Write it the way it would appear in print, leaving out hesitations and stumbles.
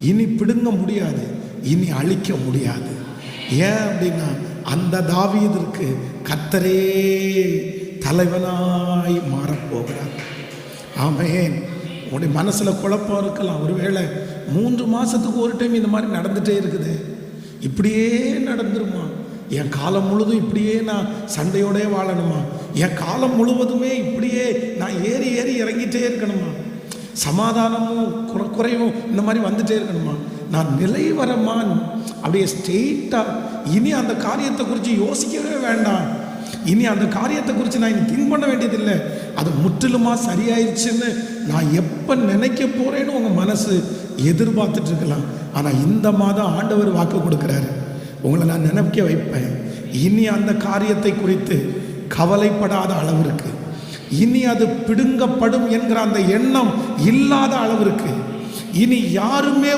இனி பிடுங்க முடியாது, இனி அழிக்க முடியாது. ஏன் அப்படின்னா அந்த தாவீதிற்கு கர்த்தரே தலைவனாய் மாறப்போகிறார். ஆமென். உங்களுடைய மனசில் குழப்பம் இருக்கலாம். ஒருவேளை 3 மாதத்துக்கு ஒரு டைம் இந்த மாதிரி நடந்துகிட்டே இருக்குது. இப்படியே நடந்துருமா? என் காலம் முழுதும் இப்படியே நான் சண்டையோடே வாழணுமா? என் காலம் முழுவதுமே இப்படியே நான் ஏறி ஏறி இறங்கிட்டே இருக்கணுமா? சமாதானமும் குறைவும் இந்த மாதிரி வந்துட்டே இருக்கணுமா? நான் நிலை வரமா? அப்படியே ஸ்ட்ரெயிட்டாக இனி அந்த காரியத்தை குறித்து யோசிக்கவே வேண்டாம். இனி அந்த காரியத்தை குறித்து நான் இனி திங்க் பண்ண வேண்டியதில்லை. அது முற்றிலுமாக சரியாயிடுச்சுன்னு நான் எப்போ நினைக்க போகிறேன்னு உங்கள் மனசு எதிர்பார்த்துட்டு இருக்கலாம். ஆனால் இந்த மாதம் ஆண்டவர் வாக்கு கொடுக்குறாரு, உங்களை நான் நினைக்க வைப்பேன். இனி அந்த காரியத்தை குறித்து கவலைப்படாத அளவிற்கு, இனி அது பிடுங்கப்படும் என்கிற அந்த எண்ணம் இல்லாத அளவிற்கு, இனி யாருமே